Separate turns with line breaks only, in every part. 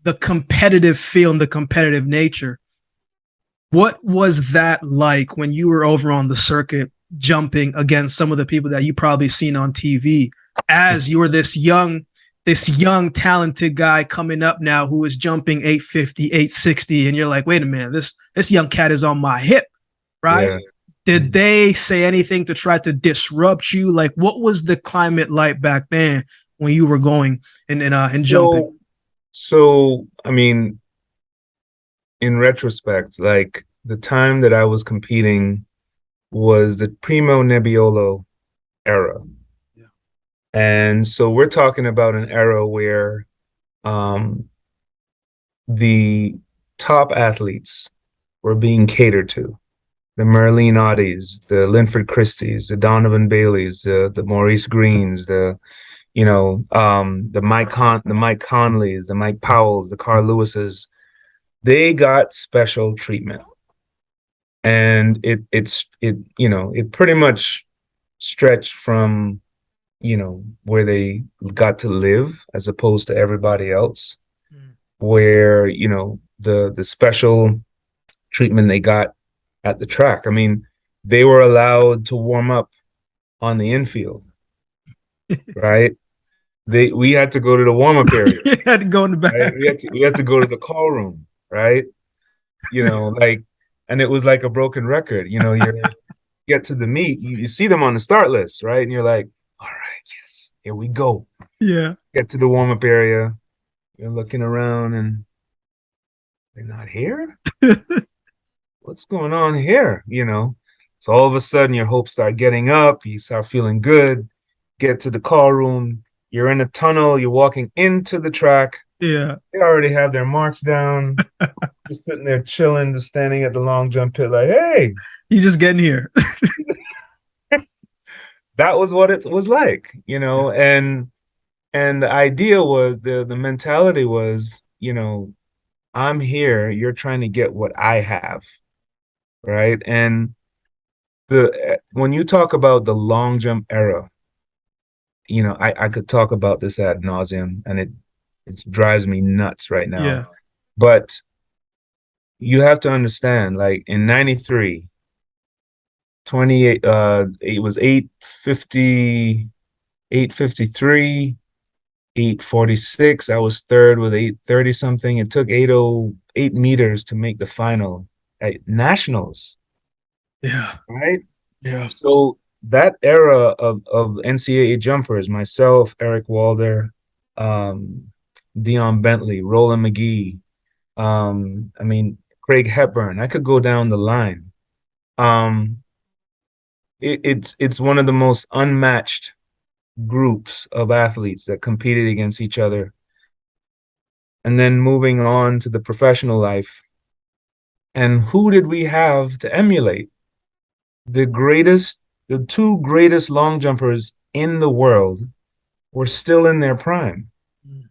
the competitive feel and the competitive nature. What was that like when you were over on the circuit jumping against some of the people that you probably seen on TV as you were this young talented guy coming up now who is jumping 850, 860 and you're like, "Wait a minute, this young cat is on my hip." Right?
Yeah.
Did they say anything to try to disrupt you? Like what was the climate like back then when you were going and jumping?
So, so I mean, in retrospect, like the time that I was competing was the Primo Nebbiolo era.
Yeah.
And so we're talking about an era where um, the top athletes were being catered to. The Merlene Oddies, the Linford Christies, the Donovan Baileys, the Maurice Greens, the Mike Conleys, the Mike Powells, the Carl Lewises. They got special treatment, and it pretty much stretched from where they got to live as opposed to everybody else,
Mm.
where the special treatment they got at the track. I mean, they were allowed to warm up on the infield, right? We had to go to the warm up area,
You had to go in the
right?
back.
We had to go to the call room, right? Like, and it was like a broken record. You get to the meet, you see them on the start list, right? And you're like, all right, yes, here we go.
Yeah.
Get to the warm up area, you're looking around, and they're not here. What's going on here? So all of a sudden your hopes start getting up, you start feeling good, get to the call room, you're in a tunnel, you're walking into the track,
Yeah.
they already have their marks down, just sitting there chilling, just standing at the long jump pit like, hey,
You just getting here.
that was what it was like, and the idea was, the mentality was, I'm here, you're trying to get what I have, right? And the when you talk about the long jump era, I could talk about this ad nauseum, and it drives me nuts right now.
Yeah.
But you have to understand, like in 93, 28, it was 850, 853, 846. I was third with 830 something. It took 808 meters to make the final at nationals,
Yeah.
right?
Yeah.
So that era of NCAA jumpers, myself, Eric Walder, um, Dion Bentley, Roland McGee, I mean, Craig Hepburn, I could go down the line. Um, it's one of the most unmatched groups of athletes that competed against each other. And then moving on to the professional life. And who did we have to emulate? The greatest, the two greatest long jumpers in the world were still in their prime.
Mm.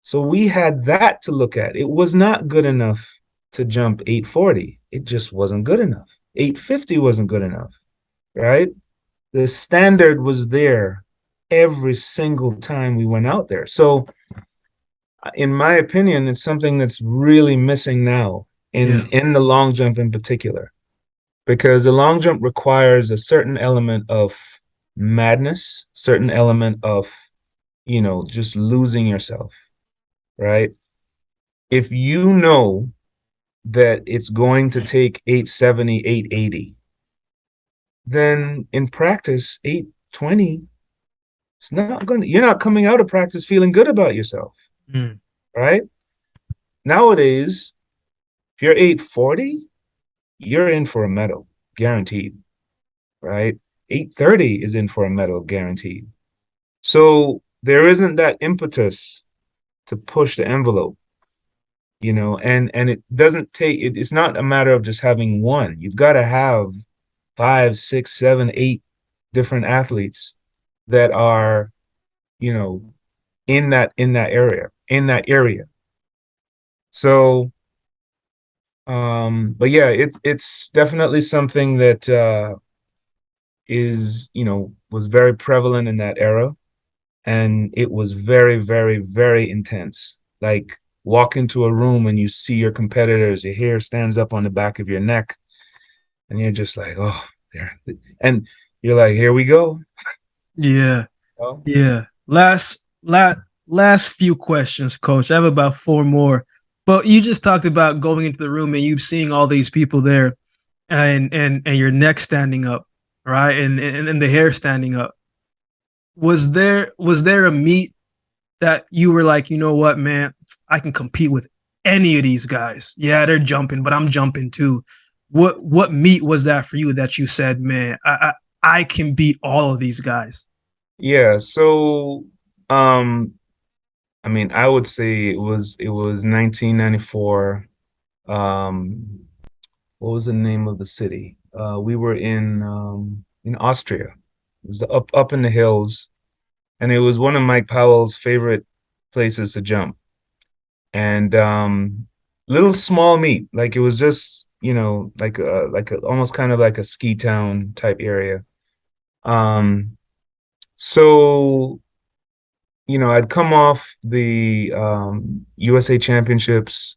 So we had that to look at. It was not good enough to jump 840. It just wasn't good enough. 850 wasn't good enough, right? The standard was there every single time we went out there. So, in my opinion, it's something that's really missing now
Yeah.
in the long jump in particular, because the long jump requires a certain element of madness, certain element of just losing yourself, right? If you know that it's going to take 870, 880, then in practice, 820, you're not coming out of practice feeling good about yourself,
Mm.
right? Nowadays, if you're 840, you're in for a medal, guaranteed, right? 830 is in for a medal, guaranteed. So there isn't that impetus to push the envelope, and it doesn't take it's not a matter of just having one. You've got to have five, six, seven, eight different athletes that are, you know, in that area. So, but yeah, it's definitely something that was very prevalent in that era, and it was very, very, very intense. Like walk into a room and you see your competitors, your hair stands up on the back of your neck, and you're just like, oh, there, and you're like, here we go.
Yeah.
Oh,
Yeah. Last few questions, coach. I have about four more. But you just talked about going into the room and you seeing all these people there and your neck standing up, right? And the hair standing up. Was there a meet that you were like, you know what, man, I can compete with any of these guys. Yeah, they're jumping, but I'm jumping too. What meet was that for you that you said, man, I can beat all of these guys?
yeah. So, um, I mean, I would say it was 1994. Um, what was the name of the city? We were in Austria. It was up in the hills, and it was one of Mike Powell's favorite places to jump. And little small meet, like it was just like a almost kind of like a ski town type area. Um, so I'd come off the USA Championships,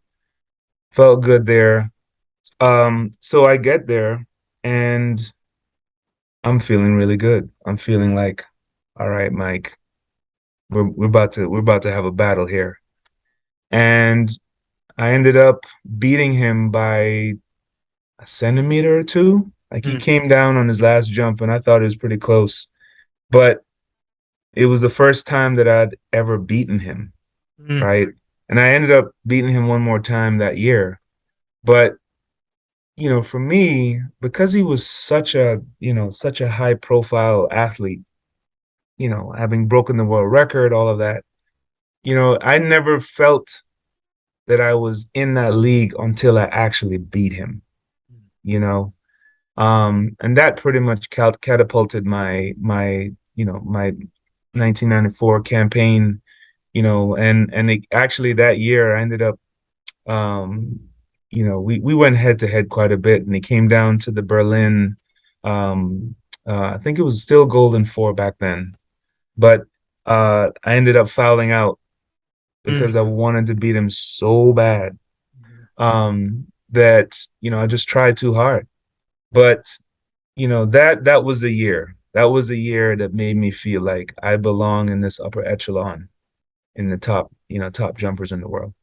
felt good there. So I get there and I'm feeling really good. I'm feeling like, all right, Mike, we're about to have a battle here. And I ended up beating him by a centimeter or two. Like he
Mm,
came down on his last jump and I thought it was pretty close. But it was the first time that I'd ever beaten him,
mm,
right? And I ended up beating him one more time that year. But for me, because he was such a high profile athlete, having broken the world record, all of that, I never felt that I was in that league until I actually beat him, you know. And that pretty much catapulted my 1994 campaign, and actually that year I ended up um we went head to head quite a bit, and it came down to the Berlin. um I think it was still Golden Four back then, but I ended up fouling out
mm,
because I wanted to beat him so bad, that I just tried too hard. But that was the year. That was the year that made me feel like I belong in this upper echelon, in the top jumpers in the world.